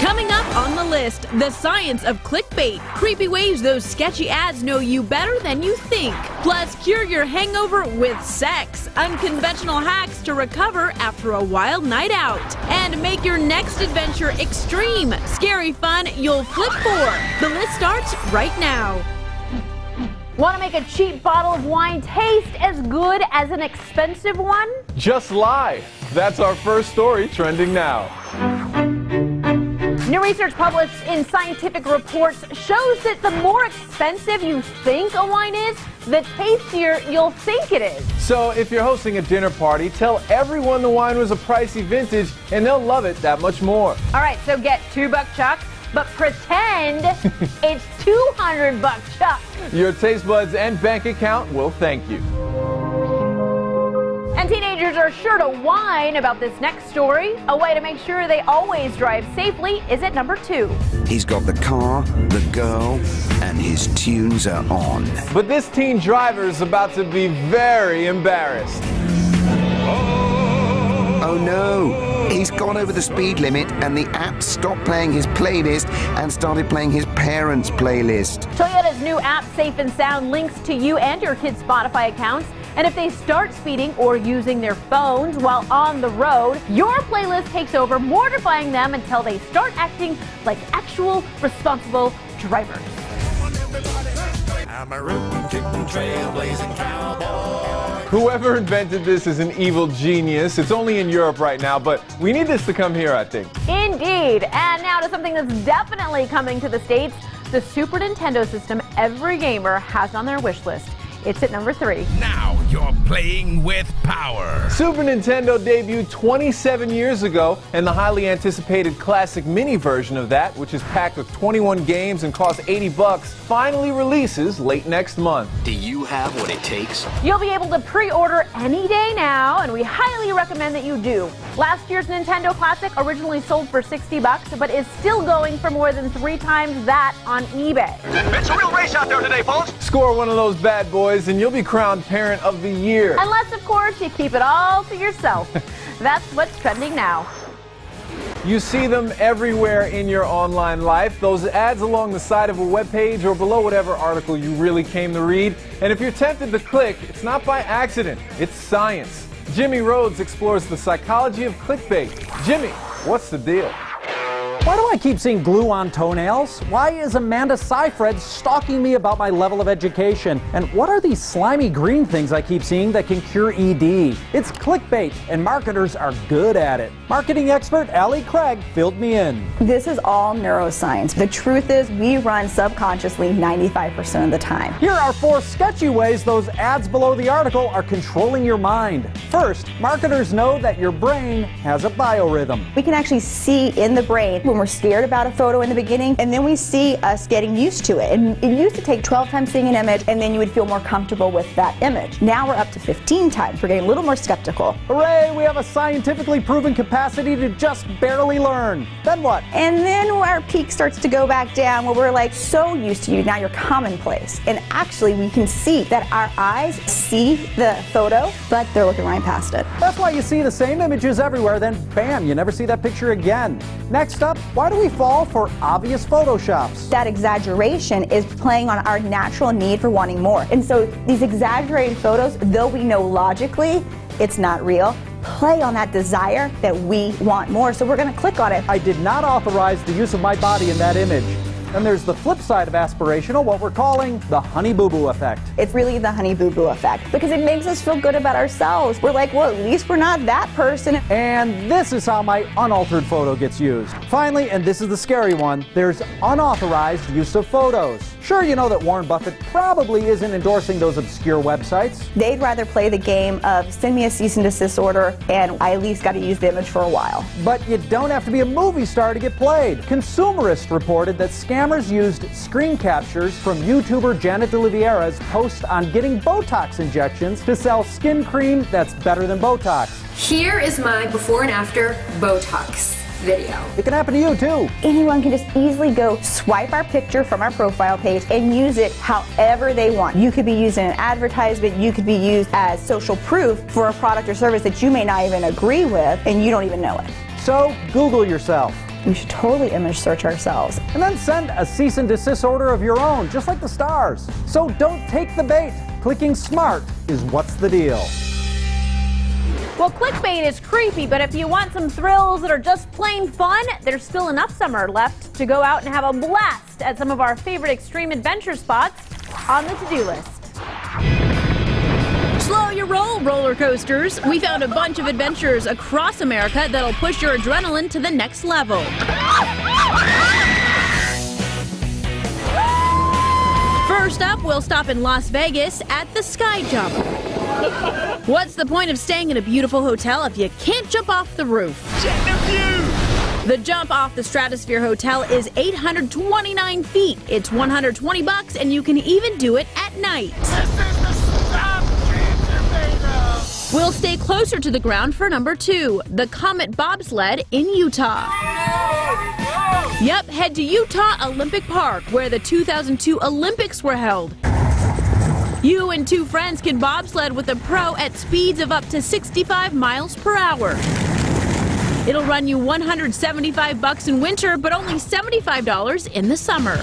Coming up on the list, the science of clickbait. Creepy ways those sketchy ads know you better than you think. Plus, cure your hangover with sex. Unconventional hacks to recover after a wild night out. And make your next adventure extreme. Scary fun you'll flip for. The list starts right now. Want to make a cheap bottle of wine taste as good as an expensive one? Just lie. That's our first story trending now. New research published in Scientific Reports shows that the more expensive you think a wine is, the tastier you'll think it is. So if you're hosting a dinner party, tell everyone the wine was a pricey vintage and they'll love it that much more. All right, so get $2 Chuck, but pretend it's $200 Chuck. Your taste buds and bank account will thank you. And teenagers are sure to whine about this next story. A way to make sure they always drive safely is at number 2. He's got the car, the girl, and his tunes are on. But this teen driver is about to be very embarrassed. Oh no! He's gone over the speed limit and the app stopped playing his playlist and started playing his parents' playlist. Toyota's new app, Safe and Sound, links to you and your kids' Spotify accounts. And if they start speeding or using their phones while on the road, your playlist takes over, mortifying them until they start acting like actual responsible drivers. I'm a rootin', trailblazing cowboy. Whoever invented this is an evil genius. It's only in Europe right now, but we need this to come here, I think. Indeed. And now to something that's definitely coming to the States, the Super Nintendo system every gamer has on their wish list. It's at number 3. Now you're playing with power. Super Nintendo debuted 27 years ago, and the highly anticipated classic mini version of that, which is packed with 21 games and costs $80, finally releases late next month. Do you have what it takes? You'll be able to pre-order any day now, and we highly recommend that you do. Last year's Nintendo Classic originally sold for $60, but is still going for more than 3 times that on eBay. It's a real race out there today, folks. Score one of those bad boys and you'll be crowned Parent of the Year. Unless, of course, you keep it all to yourself. That's what's trending now. You see them everywhere in your online life. Those ads along the side of a web page or below whatever article you really came to read. And if you're tempted to click, it's not by accident. It's science. Jimmy Rhodes explores the psychology of clickbait. Jimmy, what's the deal? Why do I keep seeing glue on toenails? Why is Amanda Seyfried stalking me about my level of education? And what are these slimy green things I keep seeing that can cure ED? It's clickbait, and marketers are good at it. Marketing expert Allie Craig filled me in. This is all neuroscience. The truth is we run subconsciously 95% of the time. Here are 4 sketchy ways those ads below the article are controlling your mind. First, marketers know that your brain has a biorhythm. We can actually see in the brain when we're scared about a photo in the beginning, and then we see us getting used to it. And it used to take 12 times seeing an image, and then you would feel more comfortable with that image. Now we're up to 15 times. We're getting a little more skeptical. Hooray, we have a scientifically proven capacity to just barely learn. Then what? And then our peak starts to go back down where we're like so used to you, now you're commonplace. And actually we can see that our eyes see the photo, but they're looking right past it. That's why you see the same images everywhere, then bam, you never see that picture again. Next up, why do we fall for obvious photoshops? That exaggeration is playing on our natural need for wanting more. And so these exaggerated photos, though we know logically it's not real, play on that desire that we want more, so we're going to click on it. I did not authorize the use of my body in that image. And there's the flip side of aspirational, what we're calling the honey boo boo effect. It's really the honey boo boo effect because it makes us feel good about ourselves. We're like, well, at least we're not that person. And this is how my unaltered photo gets used. Finally, and this is the scary one, there's unauthorized use of photos. Sure, you know that Warren Buffett probably isn't endorsing those obscure websites. They'd rather play the game of send me a cease and desist order and I at least got to use the image for a while. But you don't have to be a movie star to get played. Consumerist reported that scammers used screen captures from YouTuber Janet De Oliveira's post on getting Botox injections to sell skin cream that's better than Botox. Here is my before and after Botox video. It can happen to you too. Anyone can just easily go swipe our picture from our profile page and use it however they want. You could be used in an advertisement, you could be used as social proof for a product or service that you may not even agree with and you don't even know it. So Google yourself. we should totally image search ourselves. And then send a cease and desist order of your own, just like the stars. So don't take the bait. Clicking smart is what's the deal. Well, clickbait is creepy, but if you want some thrills that are just plain fun, there's still enough summer left to go out and have a blast at some of our favorite extreme adventure spots on the to-do list. Slow your roll, roller coasters. We found a bunch of adventures across America that'll push your adrenaline to the next level. First up, we'll stop in Las Vegas at the Sky Jump. What's the point of staying in a beautiful hotel if you can't jump off the roof? Check the view! The jump off the Stratosphere Hotel is 829 feet. It's $120, and you can even do it at night. This is the stuff dreams are made of! We'll stay closer to the ground for number 2, the Comet Bobsled in Utah. Yep, head to Utah Olympic Park, where the 2002 Olympics were held. You and 2 friends can bobsled with a pro at speeds of up to 65 miles per hour. It'll run you $175 in winter, but only $75 in the summer.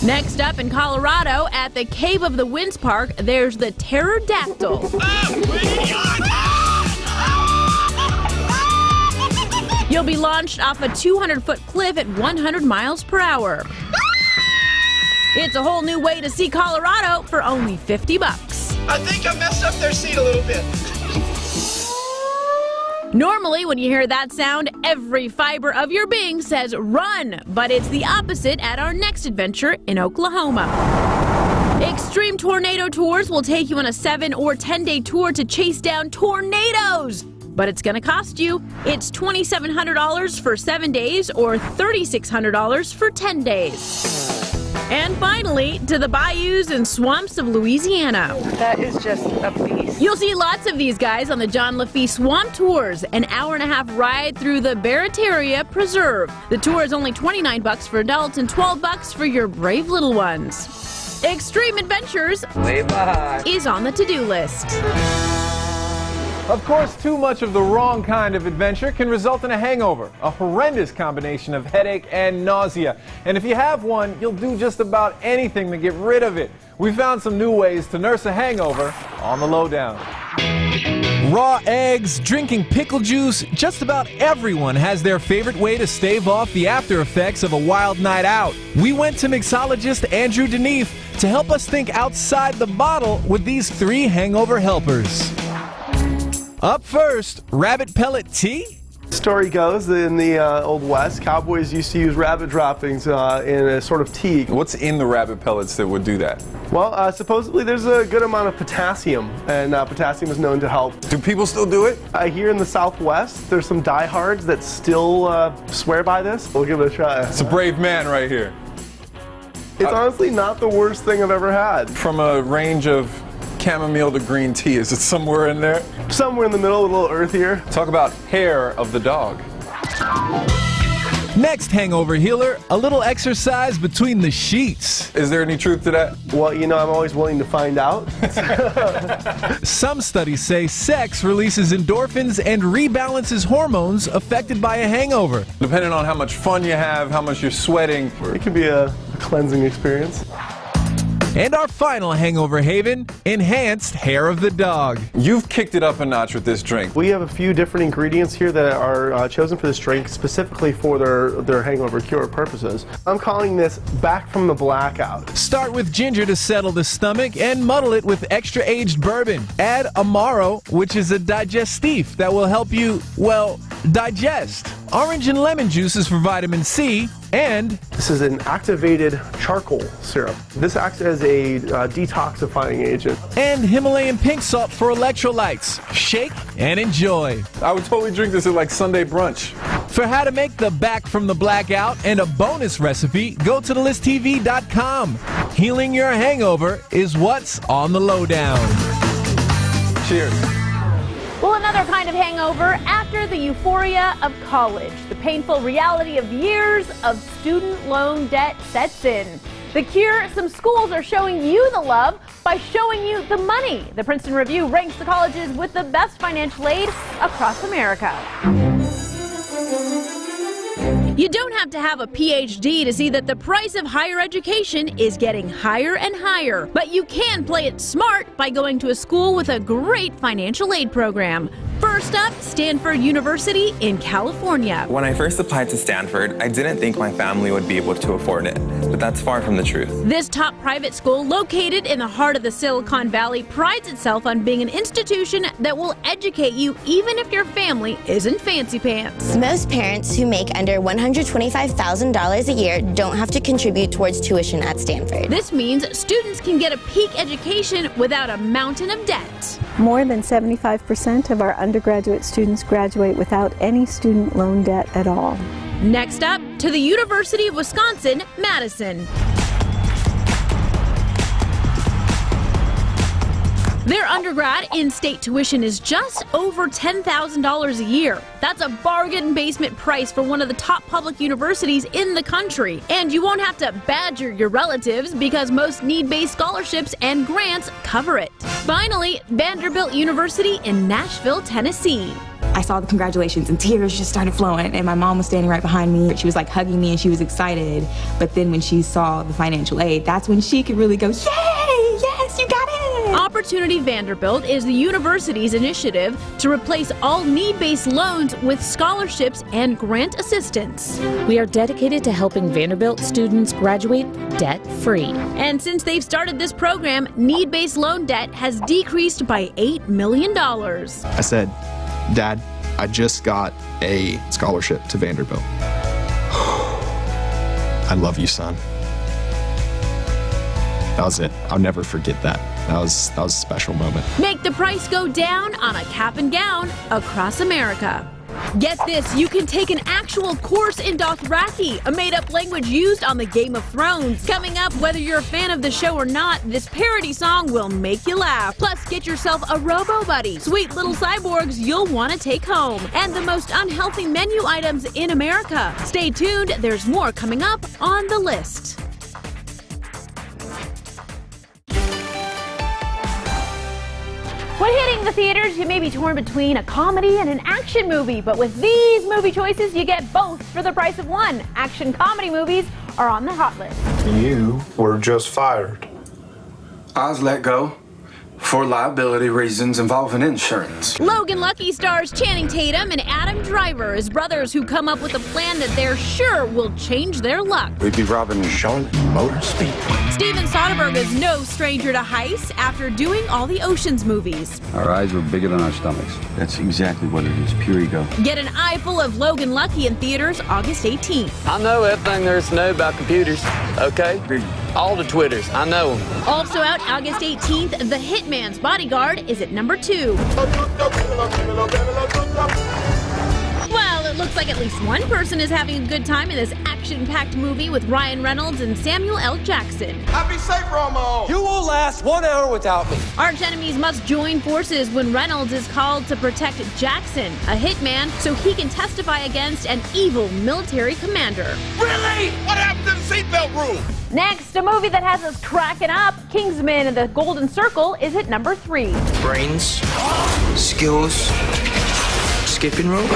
Next up in Colorado, at the Cave of the Winds Park, there's the Pterodactyl. You'll be launched off a 200-foot cliff at 100 miles per hour. It's a whole new way to see Colorado for only $50. I think I messed up their seat a little bit. Normally, when you hear that sound, every fiber of your being says run, but it's the opposite at our next adventure in Oklahoma. Extreme Tornado Tours will take you on a 7 or 10-day tour to chase down tornadoes. But it's going to cost you. It's $2,700 for 7 days or $3,600 for 10 days. And finally, to the bayous and swamps of Louisiana. That is just a beast. You'll see lots of these guys on the John Laffey Swamp Tours, an hour-and-a-half ride through the Barataria Preserve. The tour is only $29 for adults and $12 for your brave little ones. Extreme Adventures is on the to-do list. Of course, too much of the wrong kind of adventure can result in a hangover, a horrendous combination of headache and nausea. And if you have one, you'll do just about anything to get rid of it. We found some new ways to nurse a hangover on the lowdown. Raw eggs, drinking pickle juice, just about everyone has their favorite way to stave off the after effects of a wild night out. We went to mixologist Andrew Deneef to help us think outside the bottle with these 3 hangover helpers. Up first, rabbit pellet tea? Story goes that in the Old West, cowboys used to use rabbit droppings in a sort of tea. What's in the rabbit pellets that would do that? Well, supposedly there's a good amount of potassium, and potassium is known to help. Do people still do it? Here in the Southwest, there's some diehards that still swear by this. We'll give it a try. It's a brave man right here. It's honestly not the worst thing I've ever had. From a range of chamomile to green tea, is it somewhere in there? Somewhere in the middle, a little earthier. Talk about hair of the dog. Next hangover healer, a little exercise between the sheets. Is there any truth to that? Well, you know, I'm always willing to find out. Some studies say sex releases endorphins and rebalances hormones affected by a hangover. Depending on how much fun you have, how much you're sweating. It can be a cleansing experience. And our final hangover haven, enhanced hair of the dog. You've kicked it up a notch with this drink. We have a few different ingredients here that are chosen for this drink specifically for their hangover cure purposes. I'm calling this Back from the Blackout. Start with ginger to settle the stomach and muddle it with extra aged bourbon. Add Amaro, which is a digestif that will help you, well, digest. Orange and lemon juices for vitamin C, and this is an activated charcoal syrup. This acts as a detoxifying agent. And Himalayan pink salt for electrolytes. Shake and enjoy. I would totally drink this at like Sunday brunch. For how to make the Back from the Blackout and a bonus recipe, go to thelisttv.com. Healing your hangover is what's on the lowdown. Cheers. Well, another kind of hangover after the euphoria of college. The painful reality of years of student loan debt sets in. The cure, some schools are showing you the love by showing you the money. The Princeton Review ranks the colleges with the best financial aid across America. You don't have to have a PhD to see that the price of higher education is getting higher and higher, but you can play it smart by going to a school with a great financial aid program. First up, Stanford University in California. When I first applied to Stanford, I didn't think my family would be able to afford it, but that's far from the truth. This top private school, located in the heart of the Silicon Valley, prides itself on being an institution that will educate you even if your family isn't fancy pants. Most parents who make under $125,000 a year don't have to contribute towards tuition at Stanford. This means students can get a peak education without a mountain of debt. More than 75% of our undergraduate students graduate without any student loan debt at all. Next up, to the University of Wisconsin, Madison. Their undergrad in-state tuition is just over $10,000 a year. That's a bargain basement price for one of the top public universities in the country. And you won't have to badger your relatives because most need-based scholarships and grants cover it. Finally, Vanderbilt University in Nashville, Tennessee. I saw the congratulations and tears just started flowing, and my mom was standing right behind me. She was like hugging me and she was excited. But then when she saw the financial aid, that's when she could really go, yay, yes, you got it. Opportunity Vanderbilt is the university's initiative to replace all need-based loans with scholarships and grant assistance. We are dedicated to helping Vanderbilt students graduate debt-free. And since they've started this program, need-based loan debt has decreased by $8 million. I said, Dad, I just got a scholarship to Vanderbilt. I love you, son. That was it. I'll never forget that. That was a special moment. Make the price go down on a cap and gown across America. Get this, you can take an actual course in Dothraki, a made-up language used on the Game of Thrones. Coming up, whether you're a fan of the show or not, this parody song will make you laugh. Plus, get yourself a robo-buddy, sweet little cyborgs you'll want to take home, and the most unhealthy menu items in America. Stay tuned, there's more coming up on the list. When hitting the theaters, you may be torn between a comedy and an action movie, but with these movie choices, you get both for the price of one. Action comedy movies are on the hot list. You were just fired. I was let go for liability reasons involving insurance. Logan Lucky stars Channing Tatum and Adam Driver as brothers who come up with a plan that they're sure will change their luck. We'd be robbing Charlotte Motor Speed. Steven Soderbergh is no stranger to heists after doing all the Ocean's movies. Our eyes were bigger than our stomachs. That's exactly what it is, pure ego. Get an eyeful of Logan Lucky in theaters August 18th. I know everything there is to know about computers, okay? All the Twitters, I know them. Also out August 18th, The Hitman's Bodyguard is at number 2. Well, it looks like at least one person is having a good time in this action-packed movie with Ryan Reynolds and Samuel L. Jackson. Happy safe, Romo! You will last 1 hour without me. Arch enemies must join forces when Reynolds is called to protect Jackson, a hitman, so he can testify against an evil military commander. Really? What happened to the seatbelt rule? Next, a movie that has us cracking up, Kingsman and the Golden Circle is at number 3. Brains, skills, skipping rope.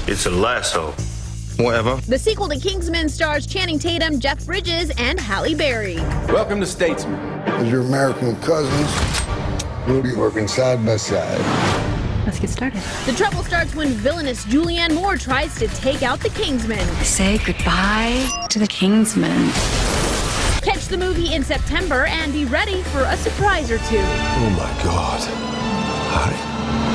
It's a lasso. Whatever. The sequel to Kingsman stars Channing Tatum, Jeff Bridges, and Halle Berry. Welcome to Statesman. As your American cousins, we'll be working side by side. Let's get started. The trouble starts when villainous Julianne Moore tries to take out the Kingsman. Say goodbye to the Kingsman. Catch the movie in September and be ready for a surprise or two. Oh my God. Hi.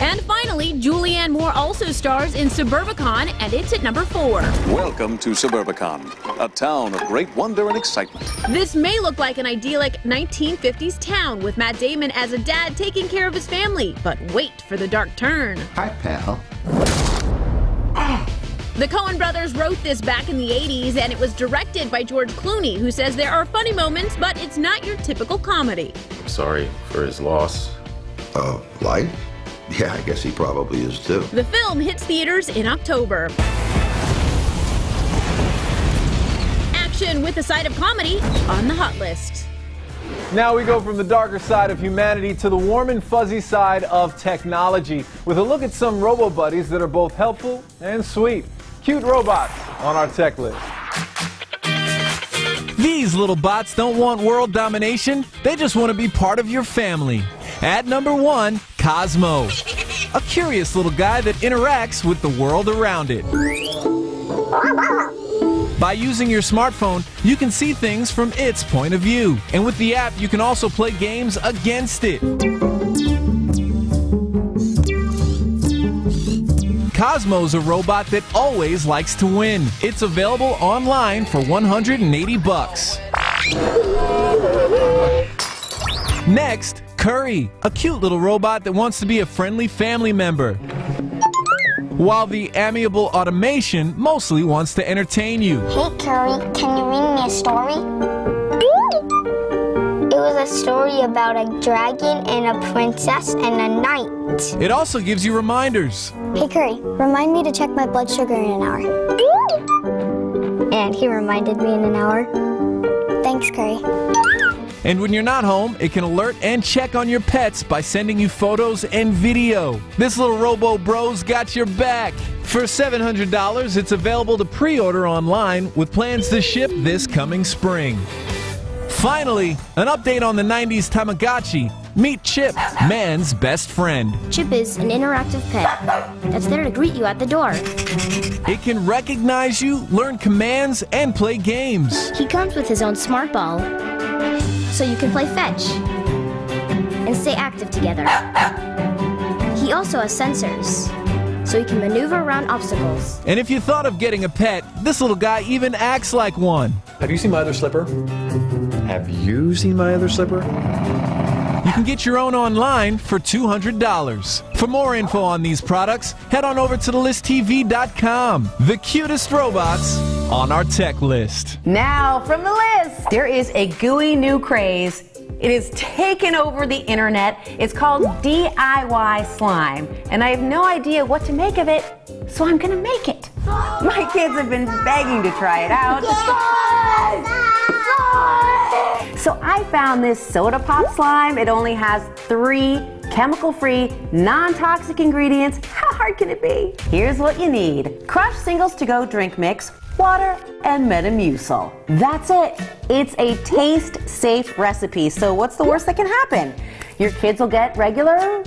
And finally, Julianne Moore also stars in Suburbicon, and it's at number 4. Welcome to Suburbicon, a town of great wonder and excitement. This may look like an idyllic 1950s town with Matt Damon as a dad taking care of his family, but wait for the dark turn. Hi, pal. The Coen brothers wrote this back in the 80s, and it was directed by George Clooney, who says there are funny moments, but it's not your typical comedy. I'm sorry for his loss. Life? Yeah, I guess he probably is too. The film hits theaters in October. Action with a side of comedy on the hot list. Now we go from the darker side of humanity to the warm and fuzzy side of technology with a look at some robo-buddies that are both helpful and sweet. cute robots on our tech list. These little bots don't want world domination. They just want to be part of your family. At number 1, Cosmo. A curious little guy that interacts with the world around it. By using your smartphone, you can see things from its point of view. And with the app, you can also play games against it. Cosmo's a robot that always likes to win. It's available online for $180. Next, Curry, a cute little robot that wants to be a friendly family member. While the amiable automation mostly wants to entertain you. Hey Curry, can you read me a story? It was a story about a dragon and a princess and a knight. It also gives you reminders. Hey Curry, remind me to check my blood sugar in an hour. And he reminded me in an hour. Thanks, Curry. And when you're not home, it can alert and check on your pets by sending you photos and video. This little Robo Bro's got your back. For $700, it's available to pre-order online with plans to ship this coming spring. Finally, an update on the 90s Tamagotchi. Meet Chip, man's best friend. Chip is an interactive pet that's there to greet you at the door. It can recognize you, learn commands, and play games. He comes with his own smart ball, so you can play fetch and stay active together. He also has sensors, so you can maneuver around obstacles. And if you thought of getting a pet, this little guy even acts like one. Have you seen my other slipper? Have you seen my other slipper? You can get your own online for $200. For more info on these products, head on over to thelisttv.com. The cutest robots on our tech list. Now, from the list, there is a gooey new craze. It has taken over the internet. It's called DIY slime, and I have no idea what to make of it, so I'm gonna make it. My kids have been begging to try it out. So I found this soda pop slime. It only has 3 chemical-free, non-toxic ingredients. How hard can it be? Here's what you need. Crushed singles to-go drink mix, water, and Metamucil. That's it. It's a taste-safe recipe, so what's the worst that can happen? Your kids will get regular...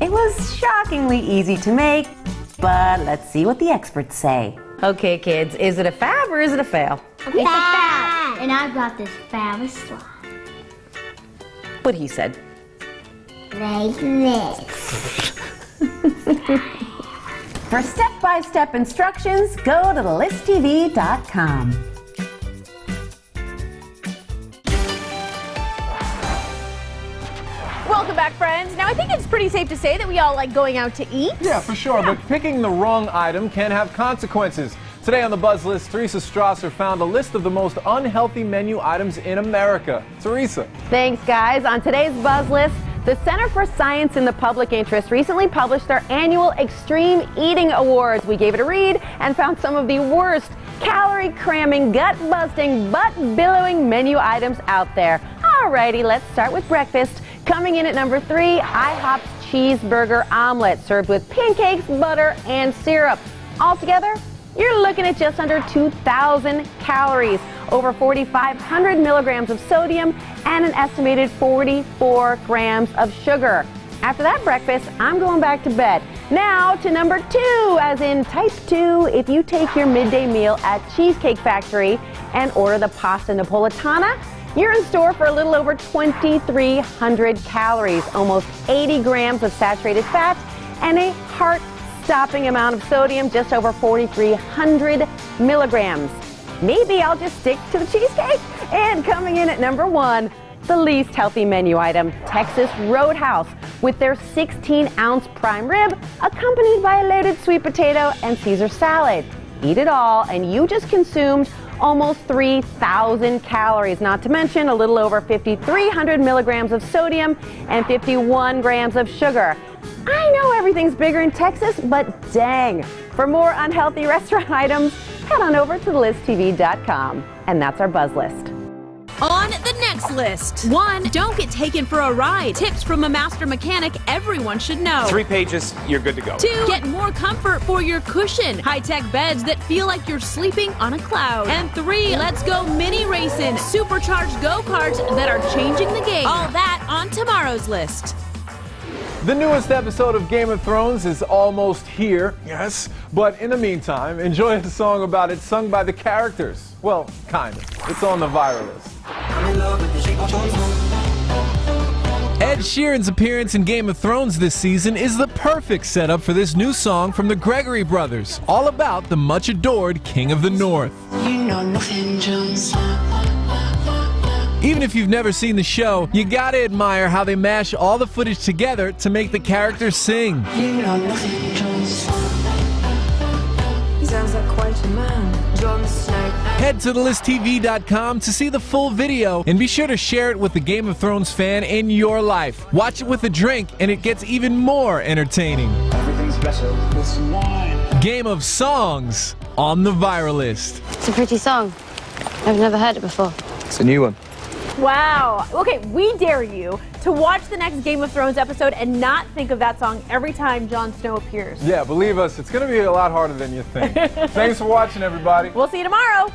It was shockingly easy to make, but let's see what the experts say. Okay, kids, is it a fab or is it a fail? It's a fab. And I brought this fabulous slime. What he said. Like this. For step-by-step instructions, go to thelisttv.com. Welcome back, friends. Now, I think it's pretty safe to say that we all like going out to eat. Yeah, for sure, but picking the wrong item can have consequences. Today on the Buzz List, Teresa Strasser found a list of the most unhealthy menu items in America. Teresa. Thanks, guys. On today's Buzz List, the Center for Science in the Public Interest recently published their annual Extreme Eating Awards. We gave it a read and found some of the worst calorie-cramming, gut-busting, butt-billowing menu items out there. Alrighty, let's start with breakfast. Coming in at number 3, IHOP's cheeseburger omelet, served with pancakes, butter, and syrup. Altogether, you're looking at just under 2,000 calories, over 4,500 milligrams of sodium, and an estimated 44 grams of sugar. After that breakfast, I'm going back to bed. Now to number 2, as in type 2, if you take your midday meal at Cheesecake Factory and order the pasta napoletana, you're in store for a little over 2,300 calories, almost 80 grams of saturated fat, and a heart-stopping amount of sodium, just over 4,300 milligrams. Maybe I'll just stick to the cheesecake. And coming in at number 1, the least healthy menu item, Texas Roadhouse, with their 16-ounce prime rib, accompanied by a loaded sweet potato and Caesar salad. Eat it all, and you just consumed almost 3,000 calories, not to mention a little over 5,300 milligrams of sodium and 51 grams of sugar. I know everything's bigger in Texas, but dang. For more unhealthy restaurant items, head on over to thelisttv.com. And that's our Buzz List. On the next next list. 1. Don't get taken for a ride. Tips from a master mechanic everyone should know. 3 pages, you're good to go. 2. Get more comfort for your cushion. High-tech beds that feel like you're sleeping on a cloud. And 3. Let's go mini racing. Supercharged go-karts that are changing the game. All that on tomorrow's list. The newest episode of Game of Thrones is almost here, yes, but in the meantime, enjoy a song about it sung by the characters. Well, kind of. It's on the viral list. Ed Sheeran's appearance in Game of Thrones this season is the perfect setup for this new song from the Gregory Brothers, all about the much adored King of the North. You know nothing, Jones. Even if you've never seen the show, you gotta admire how they mash all the footage together to make the characters sing. You know nothing, Jones. He sounds like quite a man, Jon Snow. Head to thelisttv.com to see the full video and be sure to share it with the Game of Thrones fan in your life. Watch it with a drink and it gets even more entertaining. Everything's better with some wine. Game of Songs on the viral list. It's a pretty song. I've never heard it before. It's a new one. Wow. Okay, we dare you to watch the next Game of Thrones episode and not think of that song every time Jon Snow appears. Yeah, believe us, it's going to be a lot harder than you think. Thanks for watching, everybody. We'll see you tomorrow.